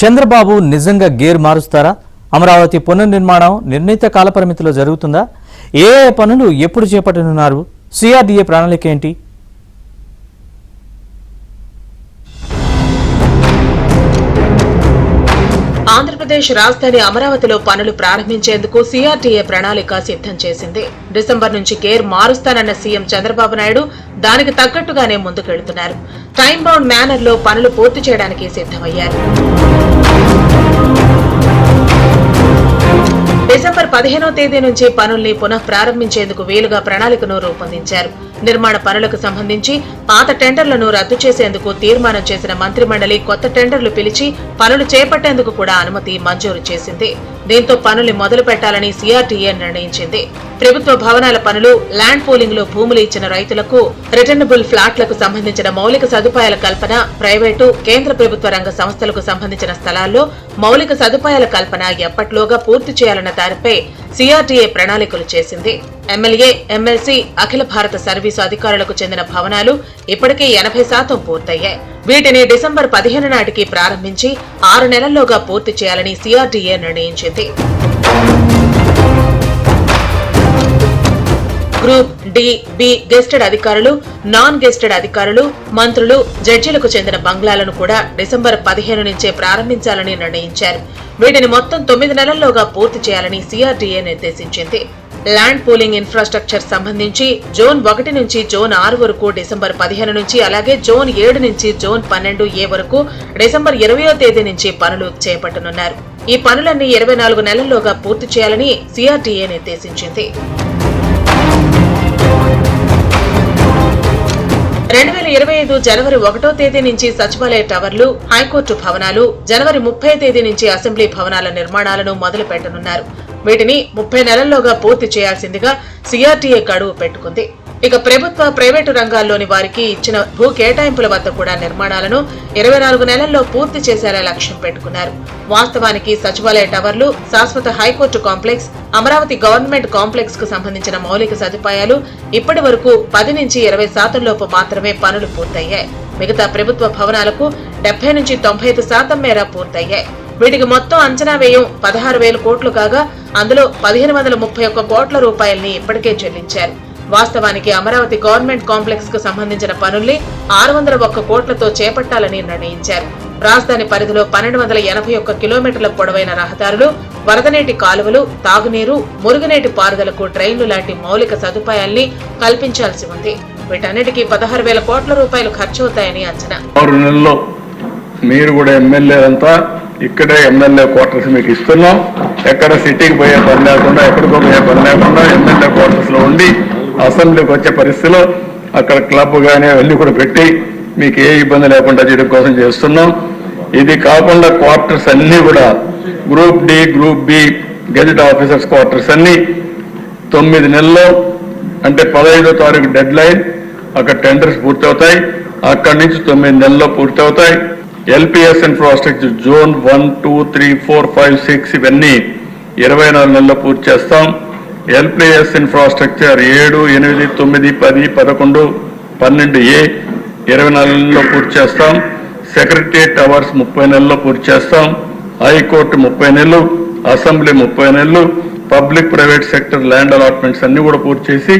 చంద్రబాబు నిజంగా గేర్ మారుస్తారా? అమరావతి పునర్నిర్మాణం నిర్ణీత కాలపరిమితిలో జరుగుతుందా? ఏ పనులు ఎప్పుడు చేపట్టనున్నారు? సిఆర్డీఏ ప్రణాళిక ఏంటి? ఆంధ్రప్రదేశ్ రాజధాని అమరావతిలో పనులు ప్రారంభించేందుకు సిఆర్డీఏ ప్రణాళిక సిద్ధం చేసింది. డిసెంబర్ నుంచి గేర్ మారుస్తానన్న సీఎం చంద్రబాబు నాయుడు దానికి తగ్గట్టుగానే ముందుకెళ్తున్నారు. టైం బౌండ్ మేనర్ లో పనులు పూర్తి చేయడానికి సిద్ధమయ్యారు. డిసెంబర్ 15వ తేదీ నుంచి పనుల్ని పునః ప్రారంభించేందుకు వీలుగా ప్రణాళికను రూపొందించారు. నిర్మాణ పనులకు సంబంధించి పాత టెండర్లను రద్దు చేసేందుకు తీర్మానం చేసిన మంత్రిమండలి కొత్త టెండర్లు పిలిచి పనులు చేపట్టేందుకు కూడా అనుమతి మంజూరు చేసింది. దీంతో పనుల్ని మొదలు పెట్టాలని సిఆర్డీఏ నిర్ణయించింది. ప్రభుత్వ భవనాల పనులు, ల్యాండ్ పూలింగ్ లో భూములు ఇచ్చిన రైతులకు, రిటర్నబుల్ ఫ్లాట్లకు సంబంధించిన మౌలిక సదుపాయాల కల్పన, ప్రైవేటు, కేంద్ర ప్రభుత్వ రంగ సంస్థలకు సంబంధించిన స్థలాల్లో మౌలిక సదుపాయాల కల్పన ఎప్పట్లోగా పూర్తి చేయాలన్న దానిపై సిఆర్డీఏ ప్రణాళికలు చేసింది. ఎమ్మెల్యే, ఎమ్మెల్సీ, అఖిల భారత సర్వీసు అధికారులకు చెందిన భవనాలు ఇప్పటికే 80% పూర్తయ్యాయి. వీటిని డిసెంబర్ 15 నాటికి ప్రారంభించి 6 నెలల్లోగా పూర్తి చేయాలని సిఆర్డీఏ నిర్ణయించింది. గ్రూప్ డి, బి గెస్టెడ్ అధికారులు, నాన్ గెస్టెడ్ అధికారులు, మంత్రులు, జడ్జీలకు చెందిన బంగ్లాలను కూడా డిసెంబర్ 15 నుంచే ప్రారంభించాలని నిర్ణయించారు. వీటిని మొత్తం 9 నెలల్లోగా పూర్తి చేయాలని సిఆర్డీఏ నిర్దేశించింది. ల్యాండ్ పూలింగ్ ఇన్ఫ్రాస్ట్రక్చర్ సంబంధించి జోన్ 1 నుంచి జోన్ 6 వరకు డిసెంబర్ 15 నుంచి, అలాగే జోన్ 7 నుంచి జోన్ 12A వరకు డిసెంబర్ 20వ తేదీ నుంచి పనులు చేపట్టనున్నారు. ఈ పనులన్నీ 24 నెలల్లోగా పూర్తి చేయాలని సిఆర్డీఏ నిర్దేశించింది. 2025 జనవరి 1వ తేదీ నుంచి సచివాలయ టవర్లు, హైకోర్టు భవనాలు, జనవరి 30వ తేదీ నుంచి అసెంబ్లీ భవనాల నిర్మాణాలను మొదలు పెట్టనున్నారు. వీటిని 30 నెలల్లోగా పూర్తి చేయాల్సిందిగా సిఆర్డీఏ గడువు పెట్టుకుంది. ఇక ప్రభుత్వ, ప్రైవేటు రంగాల్లోని వారికి ఇచ్చిన భూ కేటాయింపుల వద్ద కూడా నిర్మాణాలను 24 నెలల్లో పూర్తి చేసేలా లక్ష్యం పెట్టుకున్నారు. వాస్తవానికి సచివాలయ టవర్లు, శాశ్వత high court complex, Amaravati government complex కు సంబంధించిన మౌలిక సదుపాయాలు ఇప్పటి వరకు 10 నుంచి 20% లోపు మాత్రమే పనులు పూర్తయ్యాయి. మిగతా ప్రభుత్వ భవనాలకు 70 నుంచి 95% మేర పూర్తయ్యాయి. వీటికి మొత్తం అంచనా వ్యయం 16,000 కోట్లు కాగా అందులో 1,531 కోట్ల రూపాయల్ని ఇప్పటికే చెల్లించారు. వాస్తవానికి అమరావతి గవర్నమెంట్ కాంప్లెక్స్ కు సంబంధించిన పనుల్ని 601 కోట్లతో చేపట్టాలని నిర్ణయించారు. రాజధాని పరిధిలో 1281 కిలోమీటర్ల పొడవైన రహదారులు, వరదనీటి కాలువలు, తాగునీరు, మురుగునీటి పారుదలకు డ్రైన్లు లాంటి మౌలిక సదుపాయాల్ని కల్పించాల్సి ఉంది. వీటన్నిటికీ 16,000 కోట్ల రూపాయలు ఖర్చవుతాయని అంచనా. మీరు కూడా ఎమ్మెల్యేలంతా ఇక్కడే ఎమ్మెల్యే క్వార్టర్స్ మీకు ఇస్తున్నాం. ఎక్కడ సిటీకి పోయే పని లేకుండా, ఎక్కడికో పోయే పని లేకుండా ఎమ్మెల్యే క్వార్టర్స్ లో ఉండి అసెంబ్లీకి వచ్చే పరిస్థితిలో అక్కడ క్లబ్ గానే వెళ్ళి కూడా పెట్టి మీకు ఏ ఇబ్బంది లేకుండా చేయడం కోసం చేస్తున్నాం. ఇది కాకుండా క్వార్టర్స్ అన్ని కూడా group D, group B gazette officers quarters అన్ని 9 నెలల్లో, అంటే 15వ తారీఖు డెడ్ లైన్, అక్కడ టెండర్స్ పూర్తవుతాయి. అక్కడి నుంచి 9 నెలల్లో పూర్తవుతాయి. ఎల్పిఎస్ ఇన్ఫ్రాస్ట్రక్చర్ జోన్ 1, 2, 3, 4, 5, 6 ఇవన్నీ 24 నెలల్లో పూర్తి చేస్తాం. ఎల్పిఎస్ ఇన్ఫ్రాస్ట్రక్చర్ 7, 8, 9, 10, 11, 12A 24 నెలల్లో పూర్తి చేస్తాం. సెక్రటరియట్ టవర్స్ 30 నెలల్లో పూర్తి చేస్తాం. హైకోర్టు 30 నెలలు, అసెంబ్లీ 30 నెలలు, public private sector land allotments అన్ని కూడా పూర్తి చేసి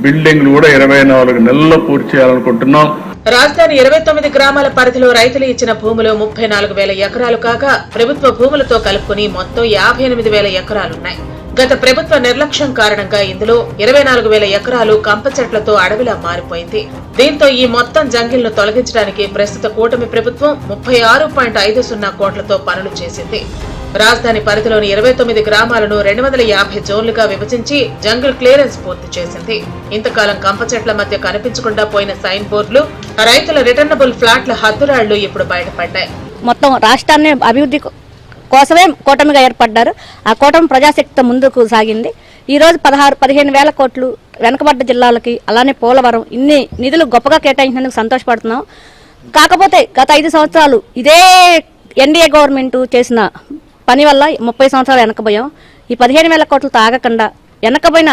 బిల్డింగ్లు కూడా 24 నెలల్లో పూర్తి చేయాలనుకుంటున్నాం. రాజధాని 29 గ్రామాల పరిధిలో రైతులు ఇచ్చిన భూములు 34,000 ఎకరాలు కాగా ప్రభుత్వ భూములతో కలుపుకుని మొత్తం 58,000 ఎకరాలున్నాయి. గత ప్రభుత్వ నిర్లక్ష్యం కారణంగా ఇందులో 24,000 ఎకరాలు కంప చెట్లతో అడవిలా మారిపోయింది. దీంతో ఈ మొత్తం జంగిల్ను తొలగించడానికి ప్రస్తుత కూటమి ప్రభుత్వం 36.50 కోట్లతో పనులు చేసింది. రాజధాని పరిధిలోని 29 గ్రామాలను 250 జోన్లుగా విభజించి జంగిల్ క్లియరెన్స్ పూర్తి చేసింది. ఇంతకాలం కంప చెట్ల మధ్య కనిపించకుండా పోయిన సైన్ బోర్డులు, రైతుల రిటర్నబుల్ ఫ్లాట్ల హద్దురాళ్లు ఇప్పుడు బయటపడ్డాయి. మొత్తం రాష్ట్రాన్ని అభివృద్ధి కోసమే కూటమిగా ఏర్పడ్డారు. ఆ కూటమి ప్రజాశక్తితో ముందుకు సాగింది. ఈ రోజు 15 వేల కోట్లు వెనకబడ్డ జిల్లాలకి, అలానే పోలవరం ఇన్ని నిధులు గొప్పగా కేటాయించినందుకు సంతోషపడుతున్నాం. కాకపోతే గత 5 సంవత్సరాలు ఇదే ఎన్డీఏ గవర్నమెంట్ చేసిన పని వల్ల 30 సంవత్సరాలు వెనకబోయాం. ఈ 15,000 కోట్లతో ఆగకుండా వెనకబోయిన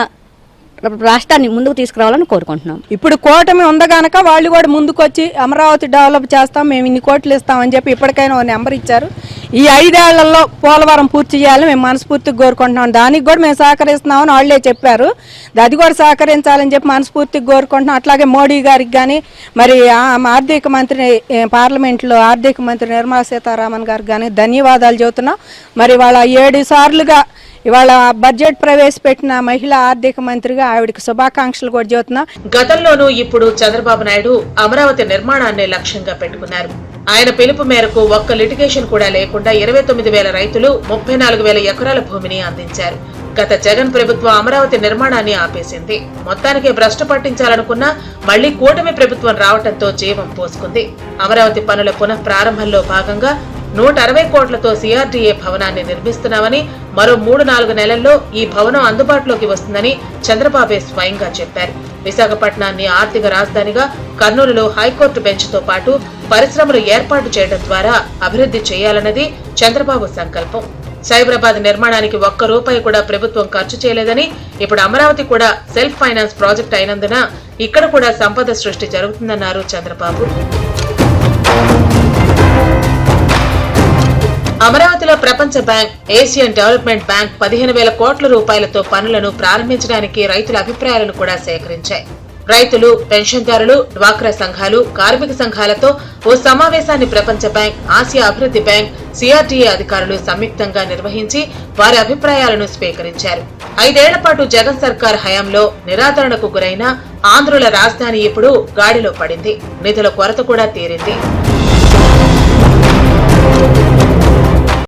రాష్ట్రాన్ని ముందుకు తీసుకురావాలని కోరుకుంటున్నాం. ఇప్పుడు కూటమి ఉందగనక వాళ్ళు కూడా ముందుకు వచ్చి అమరావతి డెవలప్ చేస్తాం, మేము ఇన్ని కోట్లు ఇస్తామని చెప్పి ఇప్పటికైనా ఒక నెంబర్ ఇచ్చారు. ఈ 5 ఏళ్లలో పోలవరం పూర్తి చేయాలని మేము మనస్ఫూర్తిగా కోరుకుంటున్నాం. దానికి కూడా మేము సహకరిస్తున్నామని వాళ్ళే చెప్పారు. అది కూడా సహకరించాలని చెప్పి మనస్ఫూర్తిగా కోరుకుంటున్నాం. అట్లాగే మోడీ గారికి కానీ మరి ఆర్థిక మంత్రి పార్లమెంట్లో ఆర్థిక మంత్రి నిర్మలా సీతారామన్ గారికి కానీ ధన్యవాదాలు చెబుతున్నాం. మరి వాళ్ళ 7 సార్లుగా ఇవాళ బడ్జెట్ ప్రవేశపెట్టిన మహిళా ఆర్థిక మంత్రిగా ఆవిడకి శుభాకాంక్షలు కూడా చెబుతున్నా. గతంలోనూ ఇప్పుడు చంద్రబాబు నాయుడు అమరావతి నిర్మాణాన్ని లక్ష్యంగా పెట్టుకున్నారు. ఆయన పిలుపు మేరకు ఒక్క లిటిగేషన్ కూడా లేకుండా 29,000 రైతులు 34,000 ఎకరాల భూమిని అందించారు. గత జగన్ ప్రభుత్వం అమరావతి నిర్మాణాన్ని ఆపేసింది. మొత్తానికి భ్రష్టు పట్టించాలనుకున్నా మళ్లీ కూటమి ప్రభుత్వం రావడంతో జీవం పోసుకుంది. అమరావతి పనుల పునః ప్రారంభంలో భాగంగా 160 కోట్లతో సిఆర్డీఏ భవనాన్ని నిర్మిస్తున్నామని, మరో 3-4 నెలల్లో ఈ భవనం అందుబాటులోకి వస్తుందని చంద్రబాబే స్వయంగా చెప్పారు. విశాఖపట్నాన్ని ఆర్థిక రాజధానిగా, కర్నూలులో హైకోర్టు బెంచ్తో పాటు పరిశ్రమలు ఏర్పాటు చేయడం ద్వారా అభివృద్ధి చేయాలన్నది చంద్రబాబు సంకల్పం. సైబరాబాద్ నిర్మాణానికి ₹1 కూడా ప్రభుత్వం ఖర్చు చేయలేదని, ఇప్పుడు అమరావతి కూడా సెల్ఫ్ ఫైనాన్స్ ప్రాజెక్ట్ అయినందున ఇక్కడ కూడా సంపద సృష్టి జరుగుతుందన్నారు చంద్రబాబు. అమరావతిలో ప్రపంచ బ్యాంక్, ఏషియన్ డెవలప్మెంట్ బ్యాంక్ 15,000 కోట్ల రూపాయలతో పనులను ప్రారంభించడానికి రైతుల అభిప్రాయాలను కూడా సేకరించాయి. రైతులు, పెన్షన్దారులు, డ్వాక్రా సంఘాలు, కార్మిక సంఘాలతో ఓ సమావేశాన్ని ప్రపంచ బ్యాంక్, ఆసియా అభివృద్ధి బ్యాంక్, సిఆర్డీఏ అధికారులు సంయుక్తంగా నిర్వహించి వారి అభిప్రాయాలను స్వీకరించారు. 5 ఏళ్ల పాటు జగన్ సర్కార్ హయాంలో నిరాదరణకు గురైన ఆంధ్రుల రాజధాని ఇప్పుడు గాడిలో పడింది. నిధుల కొరత కూడా తీరింది.